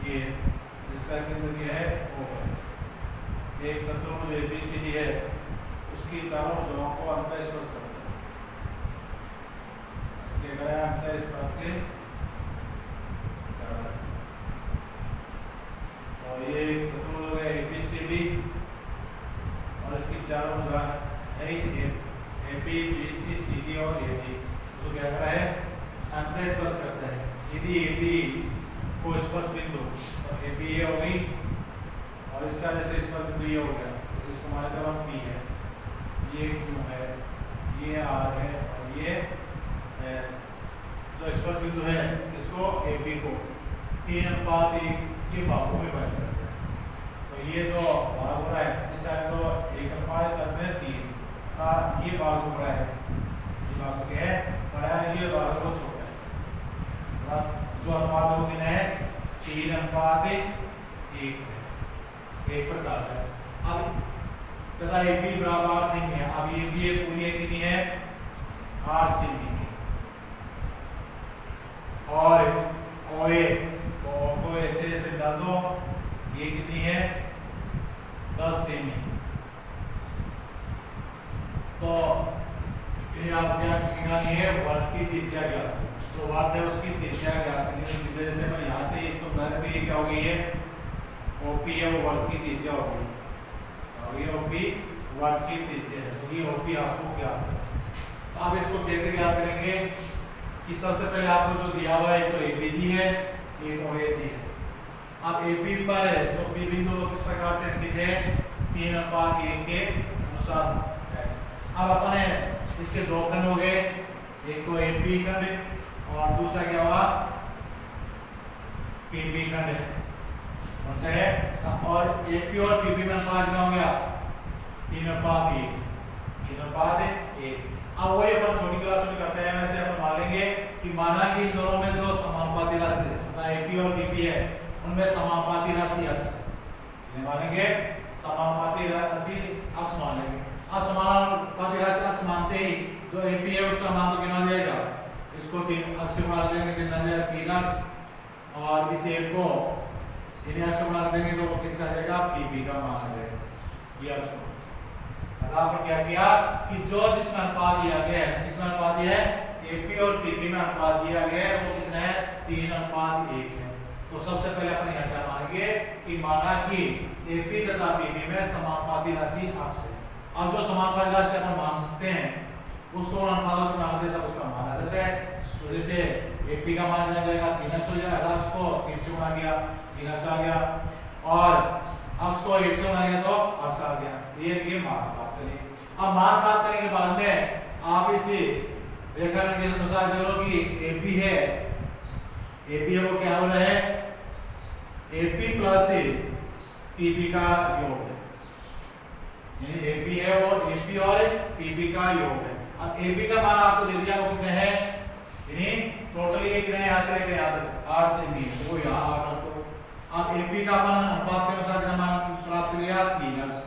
ये जिसका केंद्र क्या है O है। एक चतुर्भुज ABCD है, उसकी चारों भुजाओं को अंतःस्पर्श करते हैं। क्या करें? अंतःस्पर्श से और ये एक चतुर्भुज हो गया ABCD और इसकी चारों भुजा है AB BC CD और AD। उसको क्या करा है? अंतःस्पर्श करता है। यदि AB को स्पर्श बिंदु तो AB ये हो गई और इसका जैसे स्पर्श बिंदु ये हो गया, तो इसको मान लेते हैं P है, ये Q है, ये R है और ये S। जो स्पर्श बिंदु है इसको AB को 3:1 के भागों में बांट सकते हैं। तो ये जो भाग हो रहा है इस साइड तो 1:5 इस साइड में 3 का ये भाग बड़ा है, ये भाग क्या है? बड़ा है, ये भाग को छोटा है। जो अनुपात हो गया है 3:1 है, एक प्रकार है। अब तथा AB बराबर R सेमी है। अब ये भी पूरी कितनी है? R सेमी और OA को ऐसे ऐसे डाल दो, ये कितनी है? 10 सेमी। तो ये आप क्या निकालनी है? वर्ग की त्रिज्या ज्ञात। तो बात है उसकी त्रिज्या ज्ञात करने की वजह से मैं यहाँ से इसको बना देते हैं। ये क्या हो गई है? OP है, वो वर्ग की त्रिज्या हो गई और ये OP वर्ग की त्रिज्या है। तो ये OP आपको ज्ञात है। अब इसको कैसे ज्ञात करेंगे कि सबसे पहले आपको जो दिया हुआ है तो ABD है, एक OA दी है। अब AB पर जो P बिंदु किस प्रकार से अंकित है? 3:1 के अनुसार है। अब अपने इसके दो खंड हो गए, एक तो AP खंड और दूसरा क्या हुआ? PP खंड है। और AP और PP में अनुपात क्या हो गया? 3:1। 3:1। अब वही अपन छोटी क्लास में करते हैं, वैसे अपन मान लेंगे कि माना कि इन दोनों में जो समानुपाती राशि AP और PP है उनमें समानुपाती राशि अक्ष है। मानेंगे समानुपाती राशि अक्ष मान लेंगे। अब समानुपाती राशि अक्ष मानते ही जो AP है उसका मान तो कितना जाएगा? इसको 3 अक्ष से गुणा देंगे, कितना जाएगा? 3 अक्ष। और इस एक को 3 अक्ष से गुणा देंगे तो वो किसका आ जाएगा? PP का मान आ जाएगा। ये अक्ष आपने क्या किया कि जो जिसमें अनुपात दिया गया है, जिसमें अनुपात दिया है AP और PP में अनुपात दिया गया है वो कितना है? 3:1 है। तो सबसे पहले अपन यहाँ क्या मानेंगे कि माना कि AP तथा PP में समानुपाती राशि अक्ष है। अब जो समानुपाती राशि अपन मानते हैं उसको अनुपातों से गुणा देते हैं, उसका मान आ जाता है। तो जैसे AP का मान कितना जाएगा? 3 अक्ष हो जाएगा। अक्ष को 3 से गुणा किया, 3 अक्ष आ गया और अक्ष को 1 से गुणा किया तो अक्ष आ गया। ये मान प्राप्त करेंगे। अब मान प्राप्त करने के बाद में आप इसे रेखाखंड के अनुसार जो कि AP है, AP है वो क्या हो रहा है? AP प्लस PP का योग है। यानी AP है वो AP और PP का योग है। अब AP का मान आपको दे दिया वो कितने हैं? यानी टोटली ये कितने यहाँ से लेकर यहाँ तक 8 से नहीं वो यहाँ 8 रख दो। अब AP का मान अनुपात के अनुसार कितना मान प्राप्त किया? 3 अक्ष।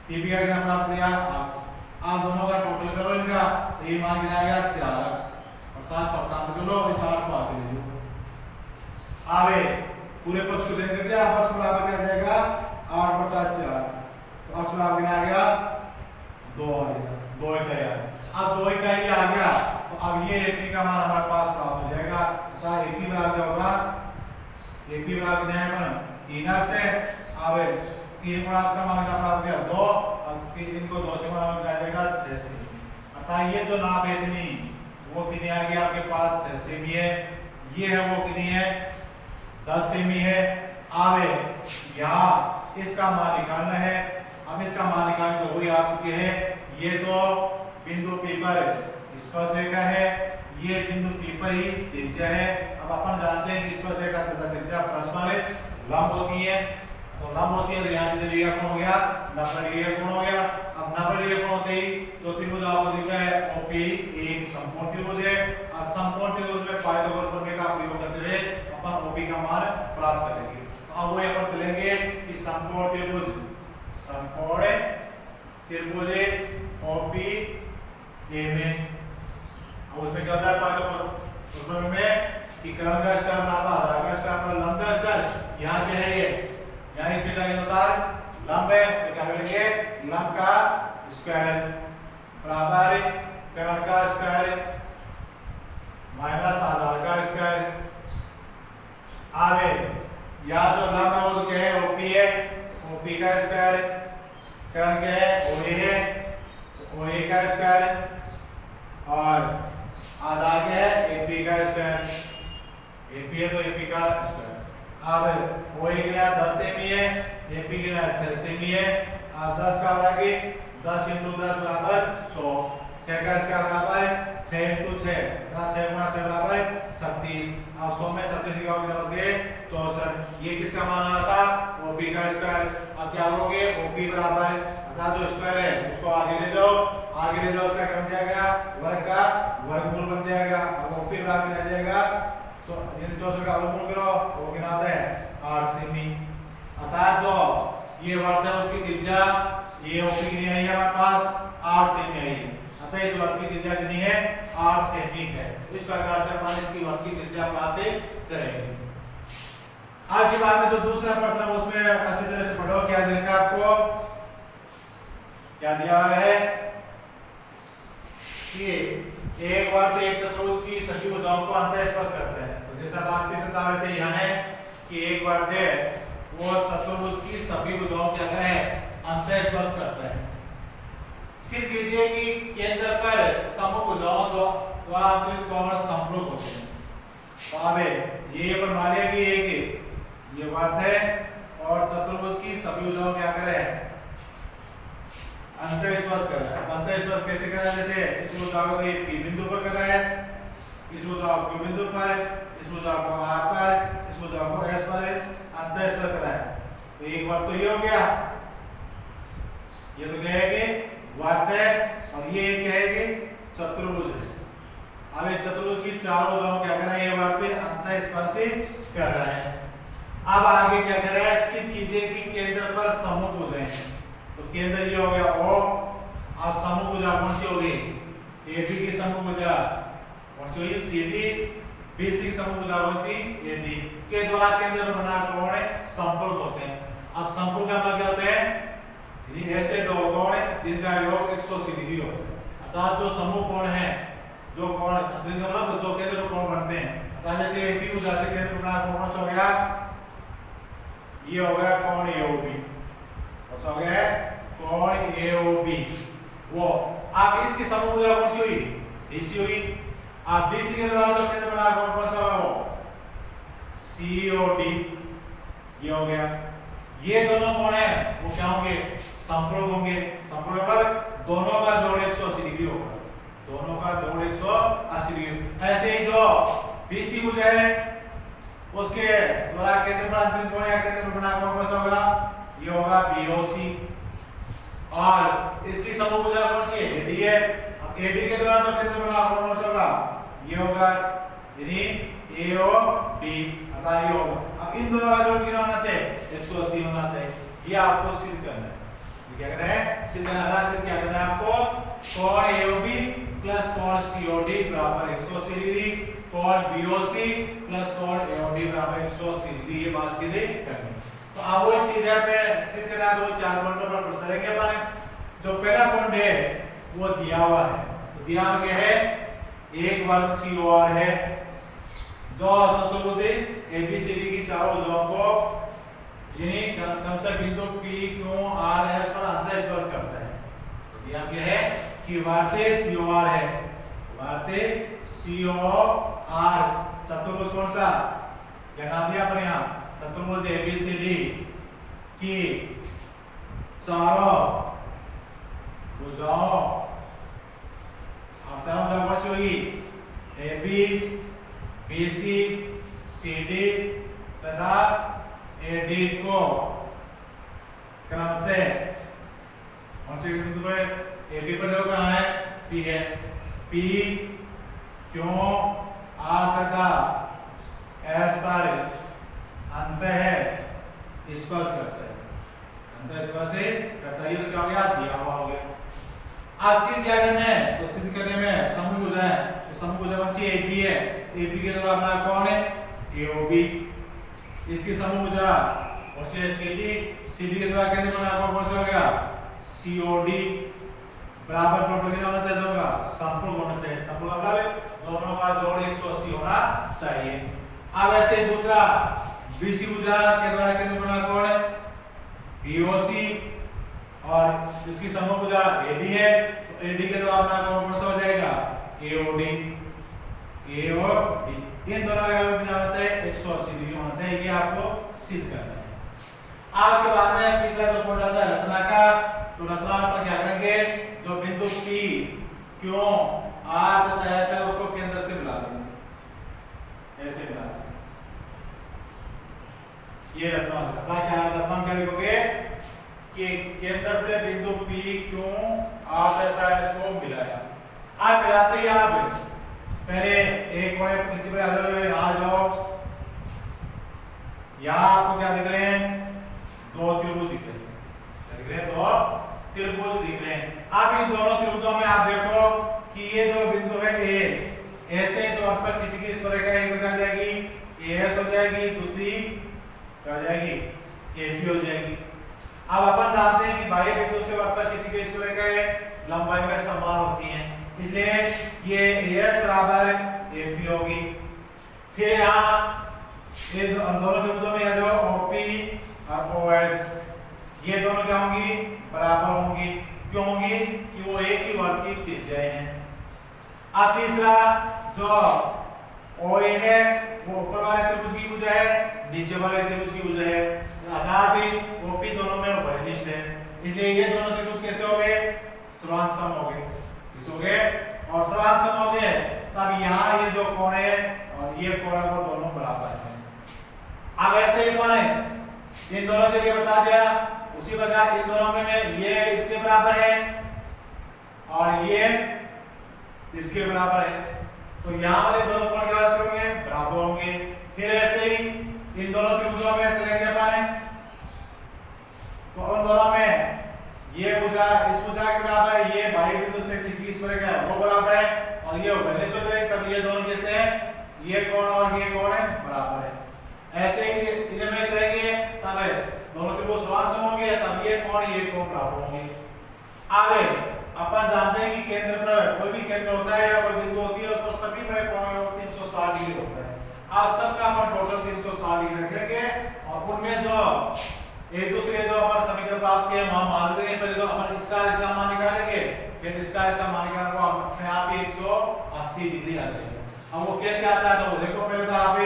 PP का कितना प्राप्त किया? अक्ष। आप दोनों का टोटल करो इनका तो ये मान कितना आएगा? 4 अक्ष और 7 पक्ष शांत कर लो, इस 8 को आगे ले जाओ। आवे पूरे पक्ष को चेंज कर दिया, पक्ष बराबर क्या आ जाएगा? 8/4। तो अक्ष बराबर कितना आ गया? 2 आ जाएगा। 2 इकाई। अब 2 इकाई आ गया तो अब ये AP का मान हमारे पास प्राप्त हो जाएगा। तो AP बराबर क्या होगा? AP बराबर कितना है? 3 अक्ष है। अब 3 गुणा अक्ष का मान कितना प्राप्त किया? 2। अब 3 को 2 से गुणा कितना आ जाएगा? 6 सेमी। अर्थात ये जो नाप है इतनी वो कितनी आ गई आपके पास? 6 सेमी है। ये है वो कितनी है? 10 सेमी है। अब यहाँ इसका मान निकालना है। अब इसका मान निकालना तो वही आपके है, ये तो बिंदु P पर स्पर्श रेखा है, ये बिंदु P पर ही त्रिज्या है। अब अपन जानते हैं कि स्पर्श रेखा तथा त्रिज्या परस्पर लंब होती है। तो लंब होती है तो यहाँ त्रिज्या कोण हो गया 90 डिग्री का कोण हो गया। अब 90 डिग्री कोण होते ही जो त्रिभुज आपको दिख रहा है OP एक समकोण त्रिभुज है। अब समकोण त्रिभुज में पाइथागोरस प्रमेय का प्रयोग करते हुए अपन OP का मान प्राप्त करेंगे। तो अब वो अपन चलेंगे कि समकोण त्रिभुज OP A में उसमें क्या होता है पाइथागोरस प्रमेय में कि कर्ण का स्क्वायर बराबर आधार का स्क्वायर पर लंब का स्क्वायर। यहाँ आगे यहाँ जो लंब है वो क्या है, ओपी है, ओपी का स्क्वायर है, कर्ण क्या है, ओए है, ओए का स्क्वायर है, और आधा क्या है, एपी का स्क्वायर, एपी है तो एपी का स्क्वायर। अब ओए गिना 10 सेमी है, एपी गिना 6 सेमी है, अब 10 का बराबर 10 × 10 बराबर 100, 6 का स्क्वायर बराबर 6 × 6, 6 × 6 बराबर 36। अब 100 में 36 का होगा बच 64। ये किसका मान आ रहा था, ओपी का स्क्वायर। अब क्या करोगे, ओपी बराबर का जो स्क्वायर है उसको आगे ले जाओ, आगे ले जाओ, उसका क्या बन जाएगा, वर्ग का वर्गमूल बन जाएगा। अब ओपी बराबर आ जाएगा तो ये 64 का वर्गमूल करो, वो कितना आता है, 8 सेमी। अतः जो ये वर्ग है उसकी त्रिज्या, ये ओपी कितनी आई है हमारे पास, 8 सेमी आई है। अतः इस वर्ग की त्रिज्या कितनी है, 8 सेमी है। इस प्रकार से अपन इसकी वर्ग की त्रिज्या प्राप्त करेंगे। आज के बाद में जो दूसरा प्रश्न है उसमें अच्छी तरह से पढ़ो। क्या देखा आपको, क्या दिया हुआ है कि एक वर्ग एक चतुर्भुज की सभी भुजाओं को अंतःस्पर्श करते हैं। तो जैसा बातचीत था वैसे यहाँ है कि एक वर्ग है वो चतुर्भुज की सभी भुजाओं क्या करें, अंतःस्पर्श करता है। सिद्ध कीजिए कि केंद्र पर समभुजाओं द्वारा अंतरित कोण समरूप होते हैं। तो अब ये पर मान लिया कि एक ये वर्ग है और चतुर्भुज की सभी भुजाओं क्या करें, अंतःस्पर्श कर रहा है। अंतःस्पर्श कैसे कर रहा है, जैसे इस भुजा को ये P बिंदु पर कर रहा है, इस भुजा को Q बिंदु पर, इस भुजा को R पर, इस भुजा को S पर अंतःस्पर्श कर रहा है। तो एक वर्ग तो ये हो गया, ये तो क्या है कि वर्ग है, और ये क्या है कि चतुर्भुज है। अब इस चतुर्भुज की चारों भुजाओं क्या कर रहा है, ये वर्ग अंतःस्पर्श कर रहा है। अब आगे क्या कर रहा है, सिद्ध कीजिए कि केंद्र पर समूह भुजाएं हैं। तो केंद्र ये हो गया O, अब समूह भुजा कौन सी होगी, AB की समूह भुजा कौन सी होगी, CD, BC की समूह भुजा कौन सी, AD के द्वारा केंद्र पर बना कोण संपर्क होते हैं। अब संपर्क का मतलब क्या होता है, यदि ऐसे दो कोण जिनका योग 180 डिग्री होता है, अर्थात जो समूह कोण है, जो कोण जिनका मतलब जो केंद्र पर कोण बनते हैं, अर्थात जैसे AB भुजा से केंद्र पर बना कोण कौन सा हो गया, ये हो गया कोण AOB, कौन सा हो गया है, कोण AOB। वो अब इसकी समूह भुजा कौन सी हुई, DC हुई। अब DC के द्वारा जो केंद्र बना कोण कौन सा होगा, वो COD, ये हो गया। ये दोनों कोण है वो क्या होंगे, संपूरक होंगे। संपूरक मतलब दोनों का जोड़ 180 डिग्री होगा, दोनों का जोड़ 180 डिग्री। ऐसे ही जो BC भुजा है उसके द्वारा केंद्र पर अंतरित कोण या केंद्र पर बना कोण कौन सा होगा, ये होगा BOC। और इसकी समूह भुजा कौन सी है, AD है। अब AD के द्वारा जो केंद्र पर बना कोण कौन सा होगा, ये होगा यानी AOD, अर्थात ये होगा। अब इन दोनों का जोड़ कितना होना चाहिए, 180 होना चाहिए। ये आपको सिद्ध करना है। क्या करना है, सिद्ध करना है। क्या करना है आपको, कोण AOB प्लस कोण COD बराबर 180 डिग्री, कोण BOC प्लस कोण AOD बराबर 180 डिग्री, ये बात सीधे करनी। तो अब वो चीज है पे सिद्ध करना, तो 4 पॉइंटों पर पढ़ते रहेंगे अपन। जो पहला पॉइंट है वो दिया हुआ है, तो दिया हुआ क्या है, एक वर्ग COR है जो चतुर्भुज ABCD की चारों भुजाओं को यानी क्रमशः बिंदु P Q R S पर अंतःस्पर्श करता है। तो दिया क्या है कि वार्ते COR है, वार्ते COR चतुर्भुज कौन सा, क्या नाम दिया पर यहाँ, चतुर्भुज ABCD की चारों भुजाओं, अब चारों भुजाएं कौन सी होगी, AB BC CD तथा AD को क्रम से कौन से बिंदु पर, AB पर जो कहाँ है, P है, P Q R तथा S पर अंतःस्पर्श करता है, अंतःस्पर्श करता है। ये तो क्या हो गया, दिया हुआ हो गया। आज सिद्ध क्या करना है, तो सिद्ध करने में समूह भुजाएं, तो समूह भुजा कौन सी, AB है, AB के द्वारा बना कौन है, AOB। इसकी समूह भुजा कौन सी है, CD, CD के द्वारा केंद्र बना कौन सा हो गया, COD बराबर टोटल कितना होना चाहिए, दोनों का संपूर्ण होना चाहिए। संपूर्ण मतलब दोनों का जोड़ 180 होना चाहिए। अब ऐसे दूसरा बीसी भुजा के द्वारा केंद्र बना कोण POC और इसकी समभुजा AD है, तो AD के द्वारा बना कोण कौन सा हो जाएगा AOD। इन दोनों का कोण होना चाहिए 180 डिग्री होना चाहिए, ये आपको सिद्ध करना है। आज के बाद में तीसरा जो पॉइंट आता है रचना का, तो रचना पर क्या करेंगे, जो बिंदु P Q R तथा S है उसको केंद्र से मिला देंगे, ऐसे मिला देंगे। ये रचना है। क्या रचना क्या लिखोगे कि केंद्र से बिंदु P Q R तथा S को मिलाया। आप मिलाते ही आप पहले एक और किसी पर आ जाओ, यहाँ जाओ, यहाँ आपको क्या दिख रहे हैं, दो त्रिभुज दिख रहे हैं, दो त्रिभुज दिख रहे हैं। आप इन दोनों त्रिभुजों में आप देखो कि ये जो बिंदु है A, ऐसे इस वृत्त पर खींची गई इस पर एक क्या जाएगी AS हो जाएगी, दूसरी क्या जाएगी AP हो जाएगी। अब अपन जानते हैं कि बाह्य बिंदु से वृत्त पर खींची गई इस पर लंबाई में समान होती है, इसलिए ये AS बराबर AP होगी। फिर यहाँ ये दोनों त्रिभुजों में जो OP और OS, ये दोनों क्या होंगी बराबर होंगी। क्यों होंगी कि वो एक ही वर्ग की त्रिज्याएं हैं। अब तीसरा जो OA है वो ऊपर वाले त्रिभुज की भुजा है, नीचे वाले त्रिभुज की भुजा है, अर्थात OP दोनों में उभयनिष्ठ है, इसलिए ये दोनों त्रिभुज कैसे हो गए सर्वांग हो गए, किस हो गए और सर्वांग हो गए। तब यहाँ ये जो कोण है और ये कोण है वो दोनों बराबर है। अब ऐसे ही माने इन दोनों के लिए बता दिया, उसी प्रकार इन दोनों में ये इसके बराबर है और ये इसके बराबर है, तो यहाँ वाले दोनों कोण क्या होंगे बराबर होंगे। फिर ऐसे ही इन दोनों त्रिभुजों में चलेंगे अपन, तो उन दोनों में ये भुजा इस भुजा के बराबर है, ये बाह्य बिंदु से किसी इस पर क्या है वो बराबर है और ये उभयनिष्ठ हो जाएगी, तब ये दोनों कैसे हैं, ये कोण और ये कोण है बराबर है। ऐसे ही इनमें चलेंगे तब दोनों त्रिभुज समान होंगे, तब ये कोण बराबर होंगे। आगे अपन जानते हैं कि केंद्र पर कोई भी केंद्र होता है या कोई बिंदु होती है उसको सभी में कोण 360 डिग्री होता है। आज सबका अपन टोटल 360 डिग्री रखेंगे और उनमें जो एक दूसरे जो अपन समीकरण प्राप्त किए वहां मान देंगे। पहले तो अपन इसका मान निकालेंगे, फिर इसका मान निकालने को अपने आप ही 180 डिग्री आ जाएगा। अब वो कैसे आता है तो देखो, पहले तो आप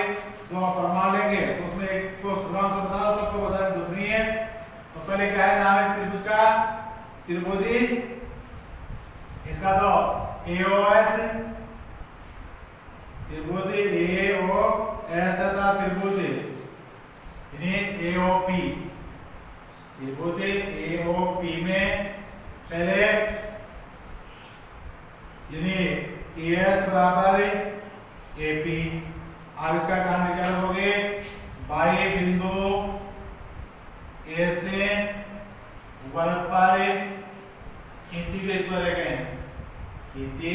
जो प्रमाण लेंगे तो उसमें एक तो सूत्रांश बता दो, सबको बताने की जरूरत नहीं है। तो पहले क्या है नाम है इस त्रिभुज का, त्रिभुजी, इसका तो AOS त्रिभुजी AOS तथा त्रिभुजी AOP, त्रिभुजी AOP में पहले AS बराबर AP। आप इसका कारण क्या रखोगे, बाह्य बिंदु A से वृत्त पर खींची गई स्पर्शरेखा, खींची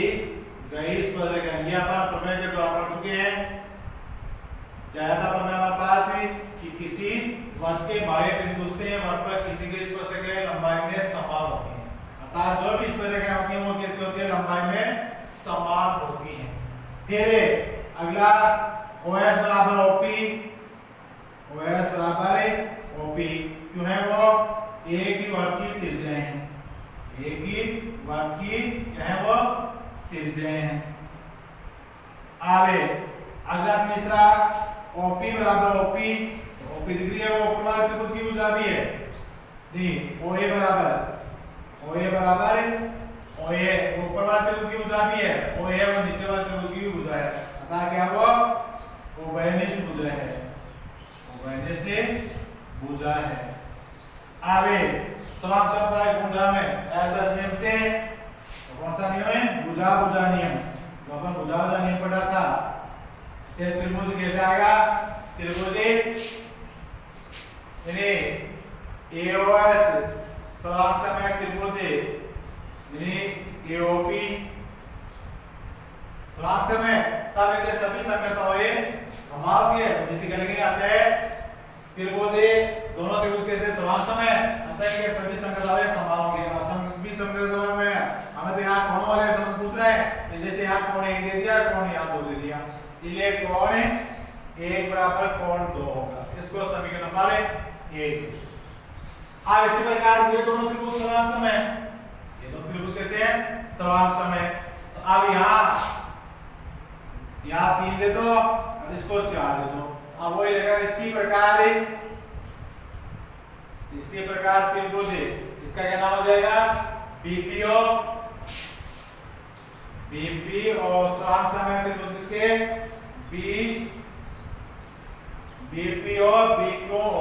गई स्पर्शरेखा, ये अपन प्रमेय के द्वारा पढ़ चुके हैं। क्या था प्रमेय हमारे पास कि किसी वृत्त के बाह्य बिंदु से वृत्त पर खींची गई स्पर्शरेखा लंबाई में समान होती है, अर्थात जो भी स्पर्शरेखा होती है वो कैसी होती है लंबाई में समान होती है। फिर अगला OS बराबर OP, OS बराबर OP, क्यों है वो एक ही वर्ग की त्रिज्याएं हैं, एक ही वर्ग की क्या है वो त्रिज्याएं हैं। आगे अगला तीसरा OP बराबर OP, OP दिख रही है वो ऊपर वाले त्रिभुज की भुजा भी है, नहीं OA बराबर OA ऊपर वाले त्रिभुज की भुजा भी है, OA वो नीचे वाले त्रिभुज की भुजा है, अतः क्या वो उभयनिष्ठ भुजा है, उभयनिष्ठ भुजा है। आगे समान शब्द है गुणधर्म में ऐसा नियम से, तो कौन सा नियम है भुजा भुजा नियम, जो अपन भुजा भुजा नियम पढ़ा था से त्रिभुज कैसे आएगा, त्रिभुज AOS समान समय त्रिभुज AOP समान समय, तब इनके सभी संकेत हुए समान होंगे, तो नीचे क्या लिखेंगे आते हैं त्रिभुज दोनों त्रिभुज कैसे समान समय, अतः इनके सभी संकेत हुए समान होंगे। अब सभी संकेत में हमें तो यहाँ कोणों वाले संबंध पूछ रहे हैं, जैसे यहाँ कोण 1 दे दिया, कोण यहाँ 2 दे दिया, इसलिए कोण 1 बराबर कोण 2 होगा। इस इसको समीकरण नंबर 1। अब इसी प्रकार ये दोनों त्रिभुज समान सम है, ये दोनों त्रिभुज कैसे हैं, समान सम है। तो अब यहाँ 3 दे दो और इसको 4 दे दो। अब वही लगेगा इसी प्रकार त्रिभुज, इसका क्या नाम हो जाएगा, बीपीओ, बीपी और समान सम है त्रिभुज किसके, बीपीओ बीक्यूओ,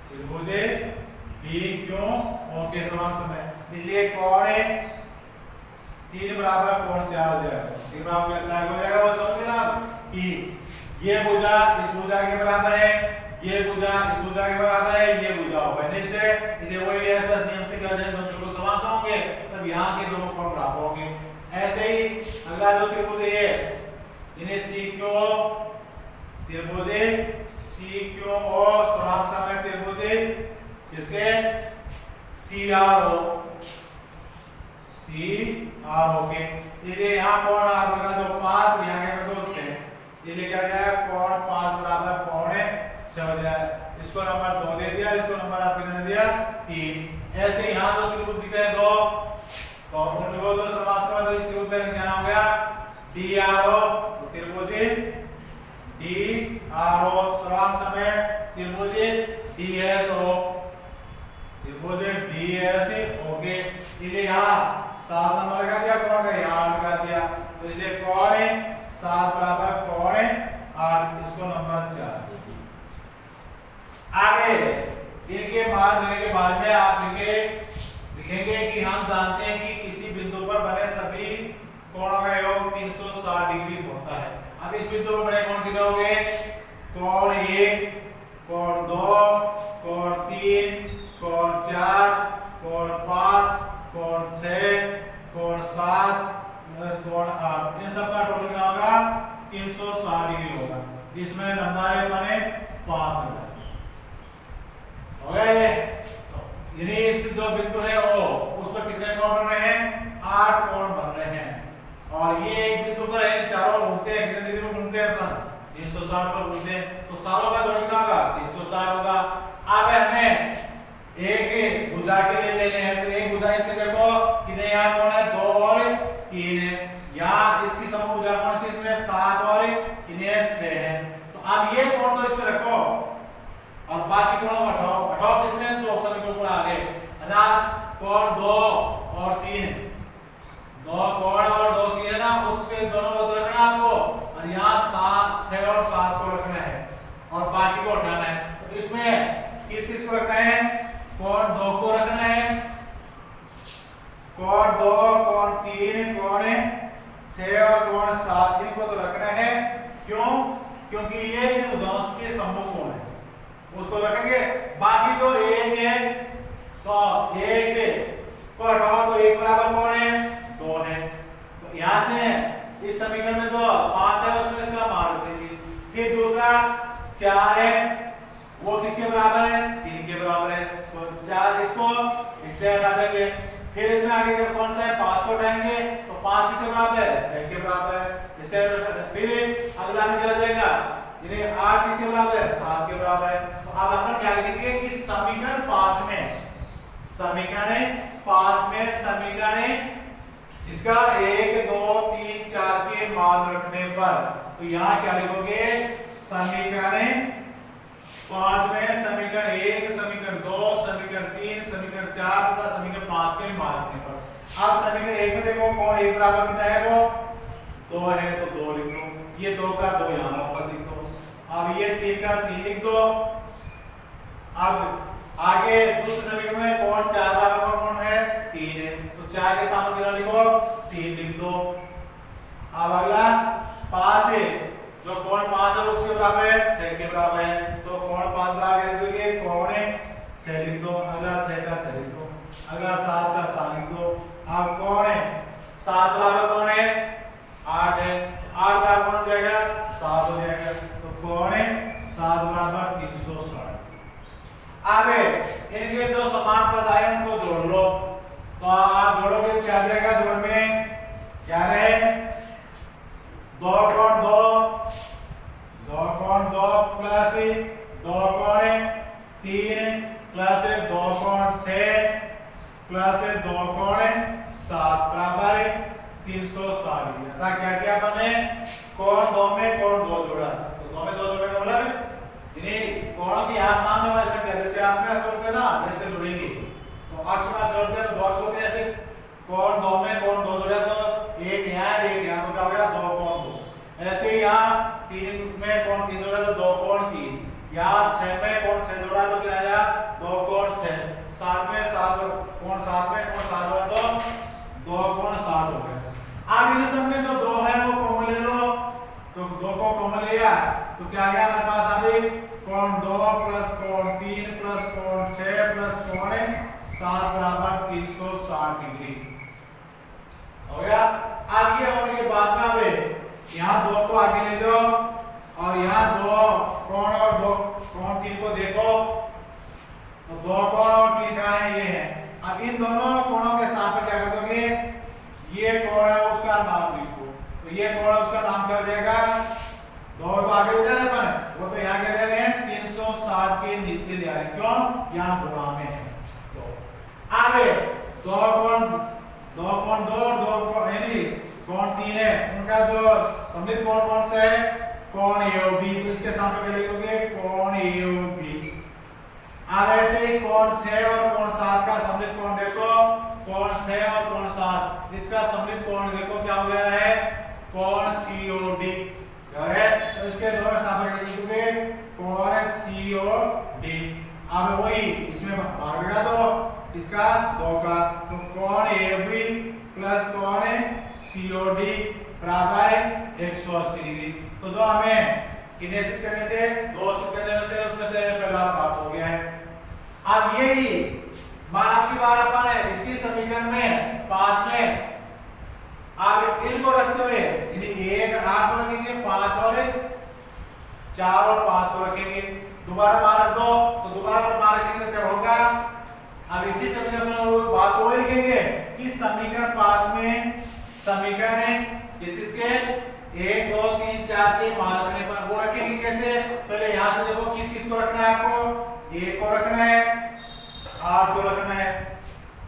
त्रिभुज बीक्यूओ के समान सम है। इसलिए कोण 3 बराबर कोण 4 हो जाएगा। 3 बराबर 4 हो जाएगा। वो समझे ना कि ये भुजा इस भुजा के बराबर है, ये भुजा इस भुजा के बराबर है, ये भुजा उपनिष्ठ है। इसलिए वही ऐसा नियम से क्या जाए, दोनों त्रिभुज समान सम होंगे, तब यहाँ के दोनों कोण बराबर होंगे। ऐसे ही अगला जो त्रिभुज है इन्हें सीक्यू त्रिभुज, सीक्यू और समान सम है त्रिभुज जिसके सीआरओ के। इसलिए यहाँ कोण आपका जो 5 यहाँ के दो 6, इसलिए क्या जाएगा, कोण 5 बराबर पौने 6 हो जाए। इसको नंबर 2 दे दिया, इसको नंबर आपने दे दिया 3। ऐसे यहाँ दो त्रिभुज दिख रहे हैं 2, तो उन त्रिभुज दोनों समान सम है, तो इस त्रिभुज का क्या नाम हो गया, डीआरओ त्रिभुज, डीआरओ समान सम है त्रिभुज डीएसओ, त्रिभुज डीएसओ के। इसलिए यहाँ 7 नंबर लगा दिया, कोण का 8 लगा दिया, तो इसलिए कोण 7 बराबर कोण 8, इसको नंबर 4। आगे इनके मान देने के बाद में आप लिखेंगे कि हम जानते हैं कि किसी बिंदु पर बने सभी कोणों का योग 360 डिग्री होता है। अब इस बिंदु पर बने कोण कितने होंगे, कोण 1, कोण 2, कोण 3, कोण 4, कोण 5, कोण 6, कोण 7 प्लस कोण 8, इन सब का टोटल कितना होगा, 360 डिग्री होगा, जिसमें नंबर बने 5 नंबर हो गया ये। यानी इस जो बिंदु है वो उस पर कितने कोण बन रहे हैं, 8 कोण बन रहे हैं। और ये एक बिंदु पर है, चारों घूमते हैं, कितने डिग्री में घूमते हैं, अपन 360 पर घूमते हैं, तो सारों का जोड़ कितना होगा, 360 होगा। अब हमें एक भुजा के लिए लेने हैं, तो एक भुजा इसके देखो कितने यहाँ कोण है, 2 और 3 है। यहाँ इसकी समभुजा कौन सी, इसमें 7 और इन्हें 6 है। तो अब ये कोण तो इसमें रखो और बाकी कोणों को हटाओ किससे, तो समीकरण को आगे अर्थात कोण 2 और 3, 2 कोण और 2 3 है ना, उसके दोनों को रखना आपको, और यहाँ 7 6 और 7 को रखना है और बाकी को हटाना है। तो इसमें किस को रखना है, कोण 2 को रखना है, कोण 2, कोण 3, कोण 6 और कोण 7 इनको तो रखना है। क्यों, क्योंकि ये इन भुजाओं के सम्मुख कोण है, उसको रखेंगे। बाकी जो 1 है, तो 1 को हटाओ तो 1 बराबर कौन है, 2 है। तो यहाँ से इस समीकरण में जो 5 है उसमें इसका मान रख देंगे। फिर दूसरा 4 है, वो किसके बराबर है, 3 के बराबर है, तो 4 इसको इससे हटा देंगे। फिर इसमें आगे का कौन सा है, 5 को हटाएंगे, तो 5 किसके बराबर है, 6 के बराबर है, इससे फिर अगला में क्या हो जाएगा, यानी 8 किसके बराबर है, 7 के बराबर है। तो अब अपन क्या लिखेंगे कि समीकरण 5 में समीकरण इसका 1 2 3 4 के मान रखने पर, तो यहाँ क्या लिखोगे, समीकरण 5 में समीकरण 1, समीकरण 2, समीकरण 3, समीकरण 4 तथा समीकरण 5 के मान रखने पर। अब समीकरण 1 में देखो कोण 1 बराबर कितना है, वो 2 है, तो 2 लिख दो, ये 2 का 2 यहाँ वापस लिख दो। अब ये 3 का 3 लिख दो। अब आगे दूसरे समीकरण में कोण 4 बराबर कोण है, 3 है, तो 4 के सामने कितना लिखो, 3 लिख दो। अब अगला 5 है, जो कोण 5 है उसके बराबर है, 6 के बराबर है, तो कोण 5 बराबर लिख दोगे, कोण 6 लिख दो। अगला 6 का 6 लिख दो, अगला 7 का 7 लिख दो। अब कोण 7 बराबर कोण है, 8 है, 8 बराबर कौन हो जाएगा, 7 हो जाएगा, तो कोण 7 बराबर 360। अब इनके जो समान पद आए उनको जोड़ लो, तो आप जोड़ोगे क्या आ जाएगा, जोड़ में क्या रहे, 2 कोण 2 प्लस 2 कोण 3 प्लस 2 कोण 6 प्लस 2 कोण 7 बराबर 360 डिग्री। अतः क्या किया अपने कोण 2 में कोण 2 जोड़ा, तो 2 में 2 जोड़ने का मतलब कोणों की यहाँ सामने वाली संख्या जैसे अक्ष में जोड़ते हैं ना वैसे जुड़ेंगे, तो अक्ष में जोड़ते हैं तो 2 अक्ष होते हैं ऐसे, कोण 2 में कोण 2 जोड़े तो एक यहाँ तो क्या हो गया 2 कोण 2। ऐसे ही यहाँ 3 में कोण 3 जोड़ा तो 2 कोण 3, यहाँ 6 में कोण 6 जोड़ा तो क्या आया 2 कोण 6, 7 में 7 कोण 7 में कोण 7 जोड़ा तो 2 कोण 7 हो गए। अब इन सब में जो 2 है वो कॉमन ले लो, तो 2 को कॉमन लिया तो क्या आ गया हमारे पास अभी कोण 2 प्लस कोण 3 प्लस कोण 6 प्लस कोण 7 बराबर 360 डिग्री हो गया। अब ये होने के बाद में अब यहाँ 2 को आगे ले जाओ और यहाँ 2 कोण और 2 कोण 3 को देखो, तो 2 कोण और 3 कहाँ है ये है। अब इन दोनों कोणों के स्थान पर क्या कर दोगे, ये कोण है उसका नाम लिखो, तो ये कोण उसका नाम क्या हो जाएगा 2 तो आगे ले जा रहे हैं वो तो यहाँ क्या दे रहे हैं 360 के नीचे ले आ रहे हैं, क्यों यहाँ गुणा में है। तो आगे 2 कोण 2 यानी कोण 3 है, उनका जो सममित कोण कौन सा है कोण AOB, तो इसके सामने क्या लिख दोगे कोण AOB। अब ऐसे ही कोण 6 और कोण 7 का सममित कोण देखो, कोण 6 और कोण 7 इसका सममित कोण देखो क्या हो गया है कोण COD है, तो इसके दोनों सामने लिख दोगे कोण COD। अब वही इसमें भाग देगा तो इसका 2 का, तो कोण AOB प्लस कोण COD बराबर 180 डिग्री। तो जो हमें कितने सिद्ध करने थे 2 सिद्ध करने थे, उसमें से पहला प्राप्त हो गया है। अब यही माना की बार अपन इसी समीकरण में 5 में अब इनको रखते हुए यानी 1 8 को रखेंगे, 5 और 4 और 5 को रखेंगे, दोबारा मान रख दो तो दोबारा पर मान रखेंगे तो क्या होगा। अब इसी समीकरण में बात वो लिखेंगे कि समीकरण 5 में समीकरण है इसके 1 2 3 4 के मान रखने पर वो रखेंगे कैसे, पहले यहां से देखो किस किस को रखना है, आपको 1 को रखना है, 8 को रखना है,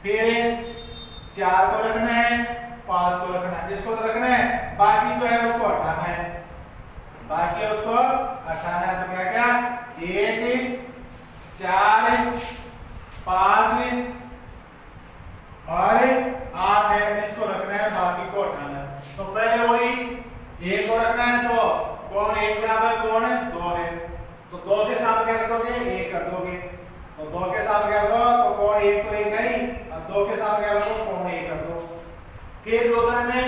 फिर 4 को रखना है, 5 को रखना है, इसको तो रखना है, बाकी जो है उसको हटाना है, बाकी उसको हटाना है। तो क्या क्या 1 4 5 और 8 है, इसको रखना है, बाकी को हटाना है। तो पहले वही 1 को रखना है, तो कोण 1 बराबर कोण 2 है, तो 2 के सामने क्या कर दोगे 1 कर दोगे, तो 2 के सामने क्या करो तो कोण 1 तो 1 है ही, अब 2 के सामने क्या करो कोण 1 कर दो। फिर दूसरा में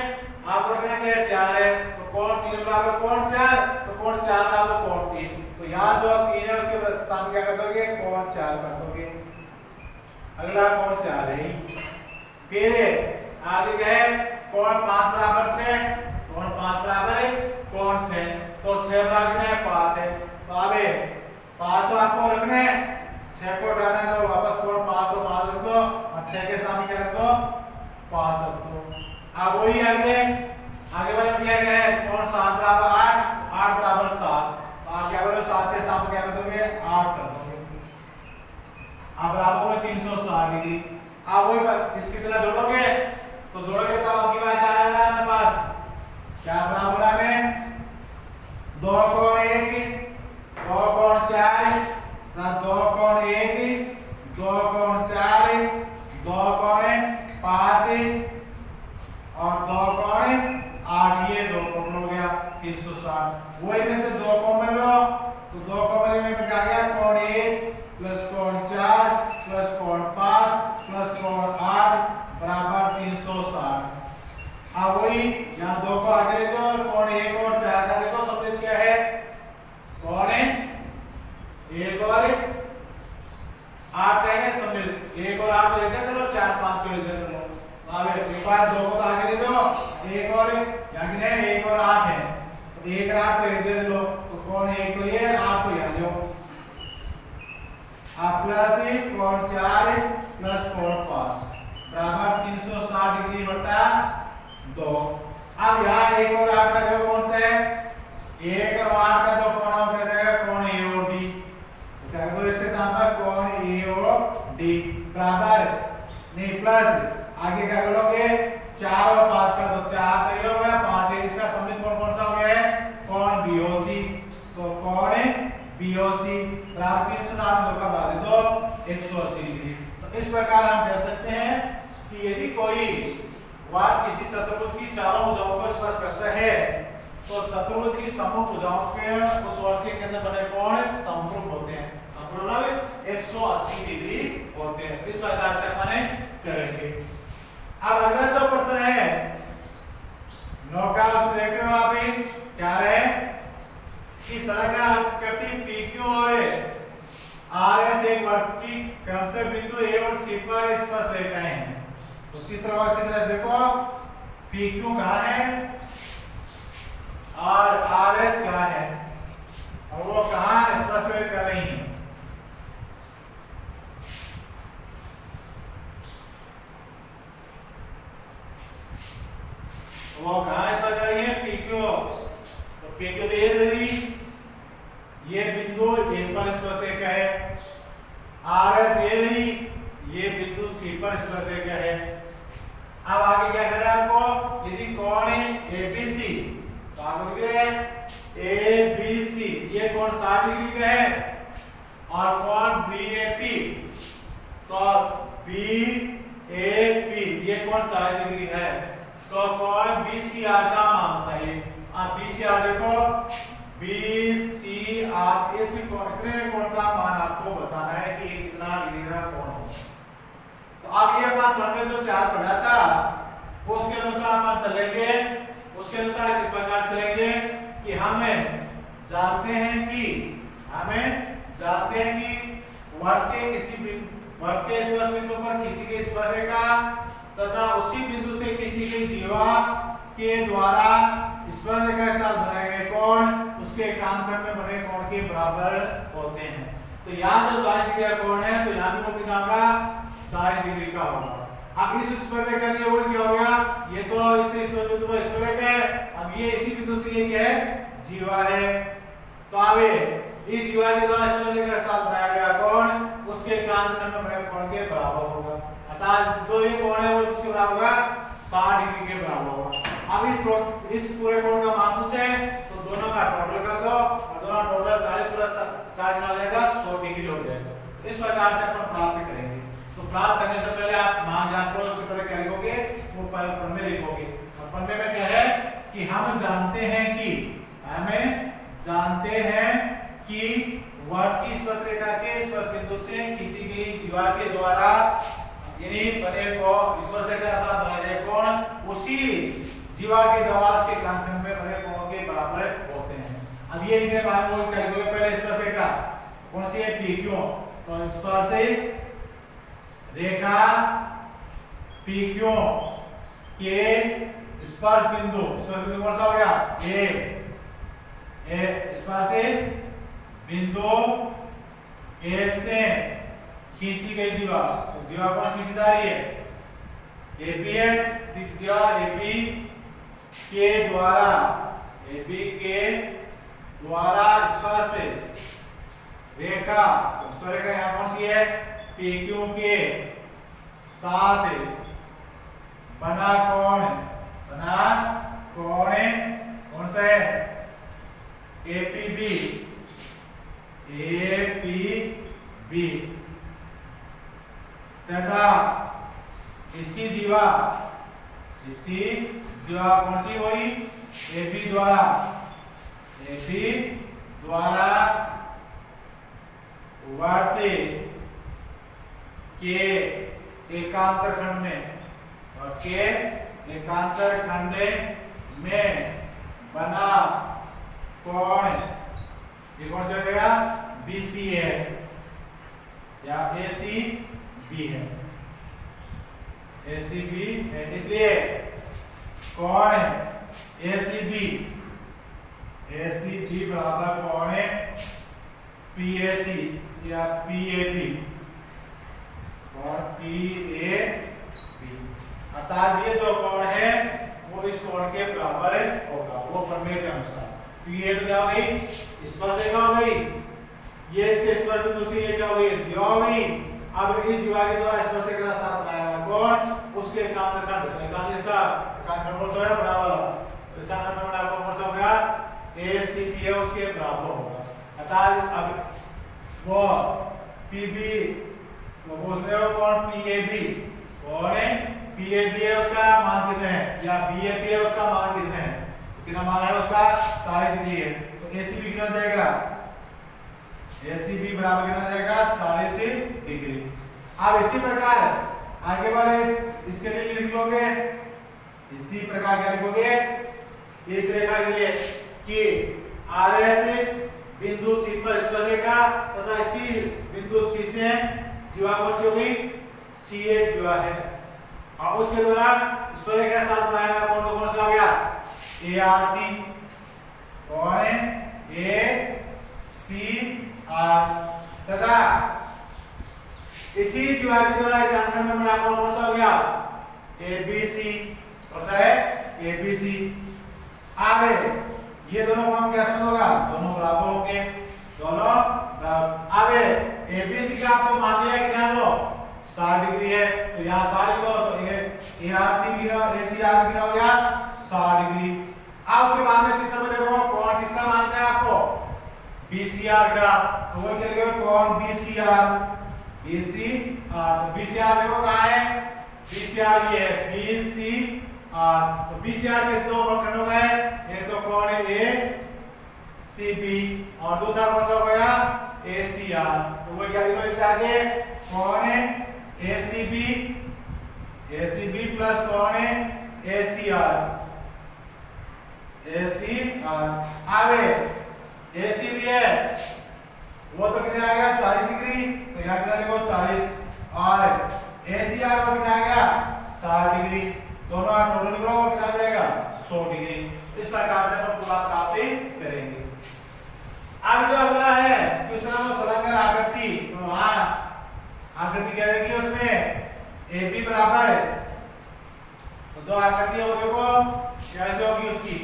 आप रखना क्या 4 है, तो कोण 3 बराबर कोण 4, तो कोण 4 बराबर कोण 3, तो यहाँ जो 3 है उसके सामने क्या कर दोगे कोण 4 कर दोगे, अगला कोण 4 है। फिर आगे क्या है कोण 5 बराबर 6, कोण 5 बराबर है कोण 6, तो 6 बराबर है 5 है, तो अब 5 तो आपको रखना है, 6 को हटाना है, तो वापस कोण 5 तो 5 रख दो और 6 के सामने क्या रख दो 5 रख दो। अब वही आगे वाले में क्या है कोण 7 बराबर 8 बराबर 7, तो आप क्या करोगे 7 के सामने क्या कर दोगे 8 कर दोगे, अब बराबर में 360 डिग्री। अब वही इसकी तरह जोड़ोगे तो जोड़ोगे तो आपकी बात आ जाएगा हमारे पास क्या बराबर है 2 कोण 1 2 कोण 4 2 कोण 1 2 कोण 4 2 कोण 5 और 2 कोण 8, ये 2 कोण हो गया 360। वो इनमें से 2 कॉमन लो, तो 2 कॉमन में क्या गया कोण 1 प्लस कोण 4 प्लस कोण 5 प्लस कोण 8 बराबर 360। अब वही यहाँ 2 को आगे ले जाओ, कोण 1 और 4 का देखो सममित क्या है कोण 1 और 8 का है सममित, 1 और 8 को ले चलो 4 5 को ले चलो। अब एक बार 2 को आगे ले जाओ, 1 और यहाँ कितने 1 और 8 है, तो 1 और 8 को ले लो, तो कोण 1 को ये 8 को यहाँ लो, अब प्लस कोण 4 प्लस कोण 5 बराबर 360 डिग्री बटा 2। अब यहाँ 1 और 8 का जो कौन सा है 1 और 8 का जो कोण हो जाएगा कोण AOB, क्या करो इसके साथ में कोण AOD बराबर नहीं प्लस आगे क्या करोगे 4 और 5 का, तो 4 तो ये हो गया, 5 है, इसका सममित कोण कौन सा हो गया है कोण BOC, तो कोण BOC बराबर 390 का भाग दो 180 डिग्री। तो इस प्रकार हम कह सकते हैं कि यदि कोई वार किसी चतुर्भुज की चारों भुजाओं को स्पर्श करता है तो चतुर्भुज की समूह भुजाओं के उस वर्ग के केंद्र बने कोण समरूप होते हैं, समरूप 180 डिग्री होते हैं। इस प्रकार से अपन करेंगे। अब अगला जो प्रश्न है 9 का, उसको देख रहे हो आप ही क्या रहे कि सड़क का आकृति PQ और RS एक वर्ग की क्रम से बिंदु A और C पर स्पर्श रेखाएं हैं। तो चित्र और चित्र देखो PQ कहाँ है और RS कहाँ है और वो कहाँ स्पर्श कर रही है। वो कहाँ स्पर्श कर रही है PQ, तो PQ तो ये रही, ये बिंदु A पर स्पर्श रेखा है, RS ये रही, ये बिंदु C पर स्पर्श रेखा है। अब आगे क्या कर रहा है आपको, यदि कोण ABC, तो आप देखिए ABC ये कोण 60 डिग्री का है और कोण BAP, तो BAP ये कोण 40 डिग्री है, तो कोण BCR का मान बताइए। आप BCR देखो, BCR इस कोण का मान आपको बताना है कि कितना डिग्री का कोण हो। तो अब ये बात मन में जो 4 पढ़ा था उसके अनुसार हम चलेंगे, उसके अनुसार किस प्रकार चलेंगे कि हमें जानते हैं कि वर्ग के किसी वर्ग के स्पर्श बिंदु पर खींची गई स्पर्शरेखा तथा उसी बिंदु से खींची गई जीवा के द्वारा स्पर्शरेखा के साथ बनाए गए कोण उसके एकांत में बने कोण के बराबर होते हैं। तो यहाँ जो 40 डिग्री का कोण है तो यहाँ भी वो कितना होगा 60 डिग्री का होगा। अब इस स्पर्शरेखा के लिए वो क्या हो गया, ये तो इस बिंदु पर स्पर्शरेखा है, अब ये इसी बिंदु से ये क्या है जीवा है, तो अब इस जीवा के द्वारा स्पर्शरेखा के साथ बनाया गया कोण उसके एकांत में बने कोण के बराबर होगा, अर्थात जो ये कोण है वो किसके बराबर होगा 60 डिग्री के बराबर होगा। अब इस पूरे कोण का मान पूछे तो दोनों का टोटल कर दो और दोनों टोटल 40 प्लस 60 ना जाएगा 100 डिग्री हो जाएगा। इस प्रकार से अपन प्राप्त करेंगे। तो प्राप्त करने से पहले आप मान जान करो, उसके पहले क्या लिखोगे वो पन्ने लिखोगे, और पन्ने में क्या है कि हम जानते हैं कि वर्ग की स्पर्शरेखा के स्पर्श बिंदु से खींची गई जीवा के द्वारा यानी बने को स्पर्शरेखा के साथ बनाए गए कोण उसी जीवा के द्वारा के कांखंड में बने कोण के बराबर होते हैं। अब ये लिखने बाद वो क्या लिखोगे, पहले स्पर्शरेखा कौन सी है PQ, तो स्पर्श रेखा PQ के स्पर्श बिंदु कौन सा हो गया A स्पर्श बिंदु A से खींची गई जीवा, तो जीवा कौन खींची जा रही है AB है, जीवा AB के द्वारा स्पर्श रेखा यहाँ कौन सी है PQ के साथ बना कोण कौन सा है APB तथा इसी जीवा कौन सी हुई AB द्वारा वर्त के एकांतर खंड में बना कोण ये कौन सा हो गया BC है या ACB है, ACB है, इसलिए कोण ACB बराबर कोण PAC या PAP और PAP, अर्थात ये जो कोण है वो इस कोण के बराबर होगा वो प्रमेय के अनुसार। PA तो क्या हो गई स्पर्शरेखा हो गई ये इसके स्पर्श बिंदु से ये क्या हुई जीवा हुई। अब इस जीवा के द्वारा स्पर्शक का साथ बनाया कौन उसके एकांत खंड। तो एकांत इसका एकांत खंड कौन सा है बड़ा वाला। एकांत खंड बड़ा कौन सा होगा ACB है उसके बराबर होगा। अर्थात अब वो PB वो पूछ रहे हो कौन PAB कौन है PAB है उसका मान कितने है या BAP है उसका मान कितने है कितना मान है उसका 40 डिग्री है। तो ACB कितना जाएगा ACB बराबर कितना जाएगा 40 डिग्री। अब इसी प्रकार आगे बढ़े इसके लिए लिख लोगे इसी प्रकार क्या लिखोगे इस रेखा के लिए कि RS बिंदु C पर स्पर्श रेखा तथा इसी बिंदु C से जीवा कौन सी होगी CH जीवा है और उसके द्वारा स्पर्श रेखा के साथ बनाया गया कौन सा आ गया ARC कौन है ACR तथा इसी जीवा के द्वारा एकांत खंड में बनाया कौन सा हो गया ABC कौन सा है ABC। आगे ये दोनों कोण कैसे होगा दोनों बराबर होंगे दोनों बराबर। अब ABC का आपको मान लिया कि ना वो 60 डिग्री है तो यहाँ 60 डिग्री तो ये ARC भी ACR भी हो गया 60 डिग्री। अब उसके बाद में चित्र में देखो कोण किसका मानना है आपको BCR का तो वो क्या लिखोगे कोण BCR तो BCR देखो कहाँ है BCR ये है BCR तो BCR किस दो खंडों का है एक तो कोण है ACB और दूसरा कौन सा हो गया ACR। तो वो क्या लिखो इसके आगे कोण है ACB प्लस कोण है ACR आगे ACB है वो तो कितना आएगा 40 डिग्री तो यहाँ कितना लिखो 40 और ACR को कितना आएगा 60 डिग्री दोनों टोटल निकलो वो कितना आ जाएगा 100 डिग्री। इस प्रकार से हम पूरा प्राप्ति करेंगे। अब जो अगला है दूसरा वो संलग्न आकृति तो वहां आकृति क्या रहेगी उसमें AB बराबर है तो जो आकृति है वो देखो कैसे होगी उसकी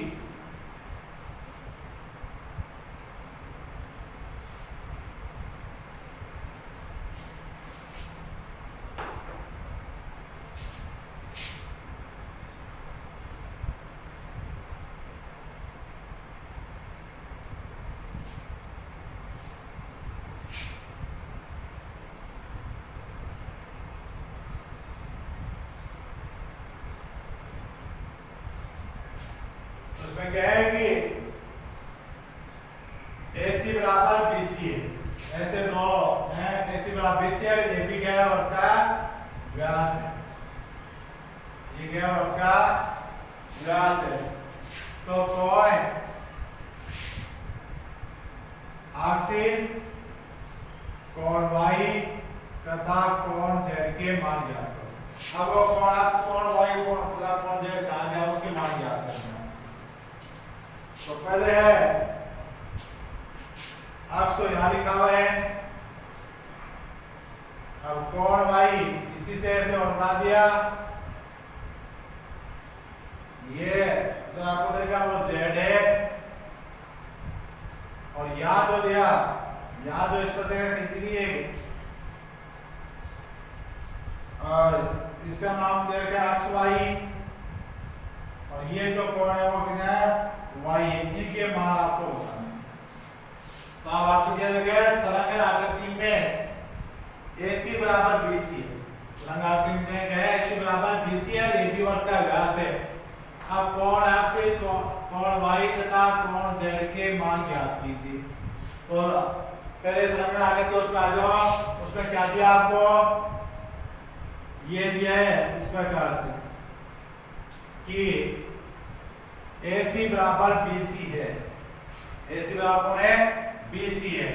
उसमें क्या है कि AC बराबर BC है ऐसे दो हैं AC बराबर BC है AB क्या है वृत्त का व्यास है ये क्या है वृत्त का व्यास है। तो कोण अक्षीय कोण Y तथा कोण Z के मान ज्ञात करो। अब वो कोण अक्ष कोण Y कोण तथा कोण Z कहाँ गया उसके मान ज्ञात करना। तो पहले है अक्ष तो यहाँ लिखा हुआ है अब कोण Y इसी से ऐसे बना दिया ये जो आपको देखा वो Z है और यहाँ जो दिया यहाँ जो इस पर देखा किसी की और इसका नाम दे रखा अक्ष Y और ये जो कोण है वो कितना है Y इनके मान आपको बताने। तो अब आपको दिया गया संलग्न आकृति में AC बराबर BC है संलग्न आकृति में क्या है AC बराबर BC है AB वृत्त का व्यास है। अब कोण अक्ष कोण Y तथा कोण Z के मान ज्ञात कीजिए। तो पहले संलग्न आकृति उसमें आ जाओ उसमें क्या दिया आपको ये दिया है इस प्रकार से कि AC बराबर BC है AC बराबर कौन है BC है।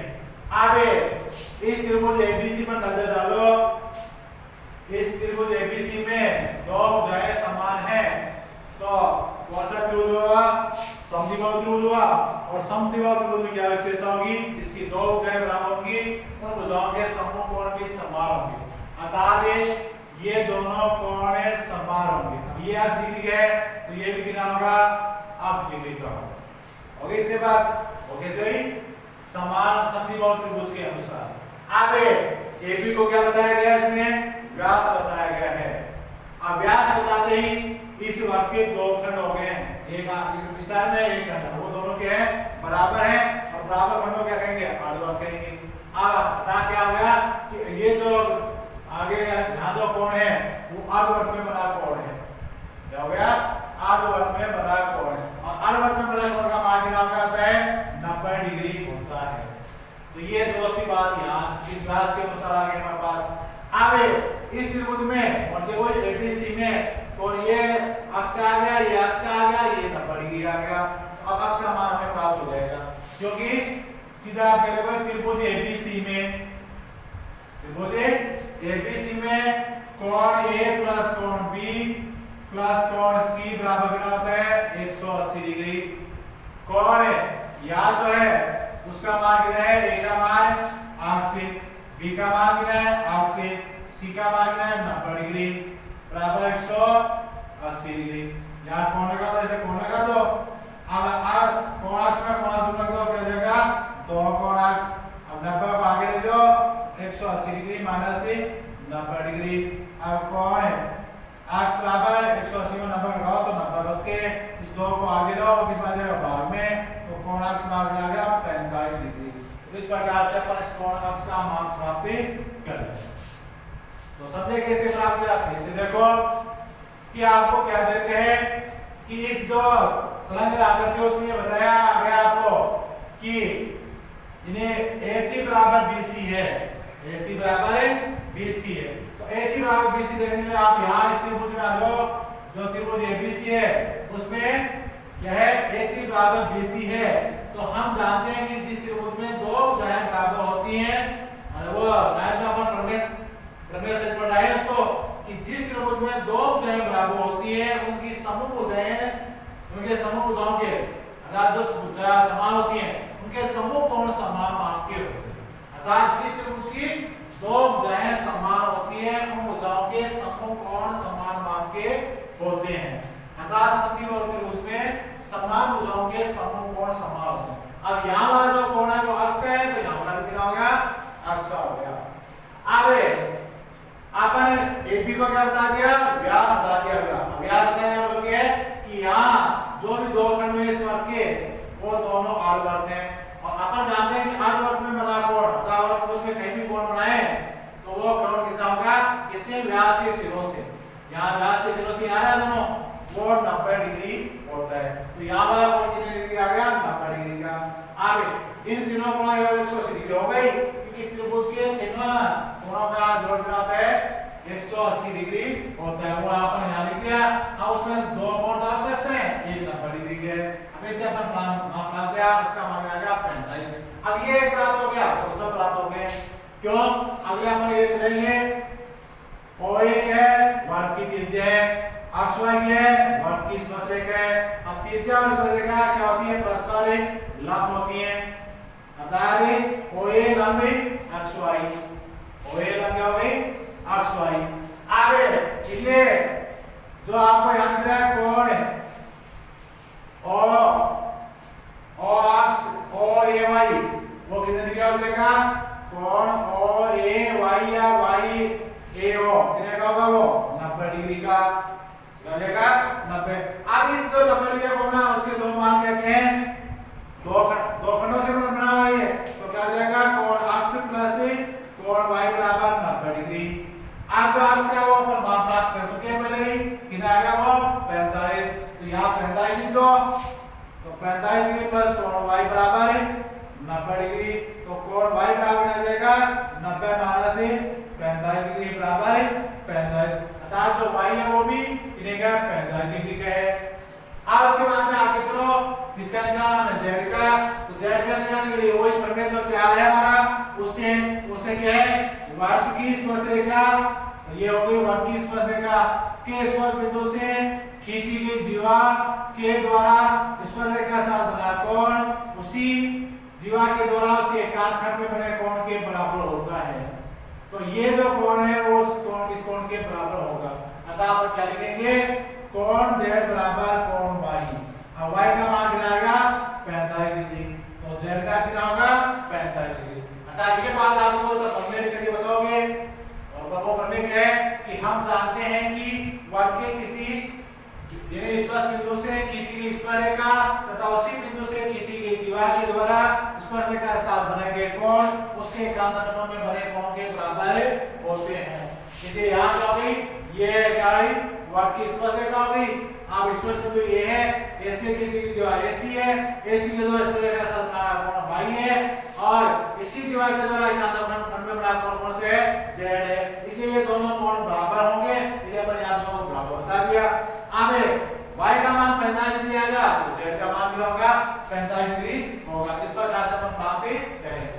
अब इस त्रिभुज ABC पर नजर डालो इस त्रिभुज ABC में दो भुजाएं समान हैं तो कौन सा त्रिभुज होगा समद्विबाहु त्रिभुज होगा और समद्विबाहु त्रिभुज में क्या विशेषता होगी जिसकी दो भुजाएं बराबर होंगी उन भुजाओं के समूह कोण भी समान होंगे अर्थात ये दोनों कोण समान होंगे। अब ये 8 डिग्री है तो ये भी कितना होगा 8 डिग्री का होगा। ओके इसके बाद ओके सही समान समद्विबाहु त्रिभुज के अनुसार। अब AB को क्या बताया गया, इसमें व्यास बताया गया है। अब व्यास बताते ही इस वर्ग के दो खंड हो गए हैं, एक इस साइड में एक खंड, वो दोनों के हैं बराबर हैं और बराबर खंडों क्या कहेंगे, अर्धवर्ग कहेंगे। अब पता क्या हो गया कि ये जो आगे यहाँ जो कोण है वो अर्धवर्ग में बना कोण है। क्या हो गया, अर्धवर्ग में बना कोण है और अर्धवर्ग में बना कोण का मान क्या आता है, 90 डिग्री होता है। तो ये दूसरी बात यहाँ इस व्यास के अनुसार आ गई हमारे पास। अब इस त्रिभुज में और जो ABC में तो ये अक्ष का आ गया, ये अक्ष का आ गया, ये 90 डिग्री आ गया। तो अब अक्ष का मान हमें प्राप्त हो जाएगा, क्योंकि सीधा आप कह रहे त्रिभुज ABC में, त्रिभुज ABC में कोण A प्लस कोण B प्लस कोण C बराबर कितना होता है, 180 डिग्री। कोण या जो है उसका मान कितना है, A का मान 8 से, B का मान कितना है 8 से, C का मान कितना है 90 डिग्री बराबर 180 डिग्री। यहाँ कोण लगा दो, ऐसे कोण लगा दो। अब कोण अक्ष में कोण अक्ष लगा दो, क्या हो जाएगा, दो कोण अक्ष। अब 90 को आगे ले जाओ, 180 डिग्री माइनस 90 डिग्री। अब कोण अक्ष बराबर 180 में 90 लगाओ तो 90 बच के, इस दो को आगे लो, किस में आ जाएगा, भाग में, तो कोण अक्ष भाग में आ गया 45 डिग्री। इस प्रकार से अपन इस कोण अक्ष का मान प्राप्त करें। तो समझे कैसे प्राप्त किया, ऐसे देखो कि आपको क्या देते हैं कि इस जो संलग्न आकृति है उसमें बताया गया आपको कि इन्हें AC बराबर BC है, AC बराबर BC है। तो AC बराबर BC देखने के लिए आप यहाँ इस त्रिभुज में आ जाओ, जो त्रिभुज ABC है उसमें क्या है, AC बराबर BC है। तो हम जानते हैं कि जिस त्रिभुज में दो भुजाएं बराबर होती हैं, वो लाइन में अपन प्रमेय से पढ़ा है उसको कि जिस त्रिभुज में दो भुजाएं बराबर होती है उनकी समूह भुजाएं, उनके समूह भुजाओं के अर्थात जो भुजाएं समान होती हैं उनके समूह कोण समान माप के होते हैं। अर्थात जिस त्रिभुज की दो भुजाएं समान होती हैं उन भुजाओं के समूह कोण समान माप के होते हैं। अर्थात समद्विबाहु त्रिभुज में समान भुजाओं के समूह कोण समान होते हैं। अब यहाँ वाला जो कोण है वो अक्ष का है, तो यहाँ वाला कितना हो गया, अक्ष का हो गया। अब अपन AB को क्या बता दिया, व्यास बता दिया गया। अब व्यास बताने हम लोग है कि यहाँ जो भी दो खंड हुए इस वर्ग के वो दोनों अर्धवर्ग हैं और अपन जानते हैं कि अर्धवर्ग में बना कोण, अर्धवर्ग में कहीं भी कोण बनाए तो वो कोण कितना होगा, किसी व्यास के सिरों से, यहाँ व्यास के सिरों से आ रहा है दोनों, वो 90 डिग्री होता है। तो यहाँ वाला कोण कितने डिग्री आ गया, 90 डिग्री का। अब इन तीनों कोणों का 180 डिग्री हो गई, क्योंकि त्रिभुज के तीनों कोणों का जोड़ कितना होता है, 180 डिग्री होता है। वो आपने यहाँ लिख दिया। अब उसमें दो कोण डाल सकते हैं, एक 90 डिग्री के। अब इसे अपन मान प्राप्त किया, उसका मान आ गया 45। अब ये प्राप्त हो गया तो सब प्राप्त हो गए। क्यों, अगले अपन ये चलेंगे, OA है वर्ग की त्रिज्या है, अक्ष Y है वर्ग की स्पर्शरेखा है। अब त्रिज्या और स्पर्शरेखा क्या होती है, परस्पर लंब होती है। अर्थात OA लंब अक्ष Y, OA लंब क्या हो गई, अक्ष Y। अब इसलिए जो आपको यहाँ दिख रहा है कोण O अक्ष OAY वो कितने डिग्री हो जाएगा, कोण OAY या YAO कितने का होगा, वो 90 डिग्री का हो जाएगा 90। अब इस जो 90 डिग्री का कोण है उसके दो मान कहते हैं, दो खंडों से बना हुआ है, तो क्या हो जाएगा, कोण अक्ष प्लस कोण Y बराबर 90 डिग्री। अब जो अक्ष का वो अपन मान प्राप्त कर चुके हैं पहले ही, कितना आ गया वो 45। तो यहाँ 45 लिख दो, तो 45 डिग्री प्लस कोण Y बराबर 90 डिग्री। तो कोण Y बराबर आ जाएगा 90 माइनस 45 डिग्री बराबर 45। अर्थात जो Y है वो भी कितने का, 45 डिग्री का है। अब उसके बाद में आगे चलो, किसका निकालना है, Z का। तो Z का निकालने के लिए वही प्रमेय जो चाल है हमारा, उससे क्या है, वर्ग की स्पर्शरेखा। तो ये हो गई वर्ग की स्पर्शरेखा के स्पर्श बिंदु से खींची गई जीवा के द्वारा स्पर्शरेखा साथ बना कोण उसी जीवा के द्वारा उसके काटखंड में बने कोण के बराबर होता है। तो ये जो कोण है वो इस कोण के बराबर होगा। अतः आप क्या लिखेंगे, कोण Z बराबर कोण Y। अब Y का मान कितना आएगा, 45 डिग्री। तो तो z का कितना होगा 45 डिग्री। अतः ये बात आप लोगों को प्रमेय करके बताओगे। और वो प्रमेय क्या है कि हम जानते हैं कि वक्र किसी स्पर्श बिंदु से खींची गई स्पर्शरेखा तथा उसी बिंदु से खींची गई जीवा के द्वारा स्पर्शरेखा के साथ बने गए कोण उसके क्रांतिकोण में बने कोण के बराबर होते हैं। इसलिए यहाँ क्या होगी, ये क्या है वक्र की स्पर्शरेखा होगी। अब स्पर्श बिंदु ये है, ए से खींची गई जीवा AC है, AC के द्वारा स्पर्शरेखा के साथ बना कोण Y है और इसी जीवा के द्वारा क्रांतिकोण में बना कोण कौन से है Z है। इसलिए ये दोनों कोण बराबर होंगे, इसलिए अपन यहाँ दोनों को बराबर बता दिया। अब y का मान 45 डिग्री आ गया तो z का मान क्या होगा 45 डिग्री होगा। इस प्रकार से अपन प्राप्ति करेंगे।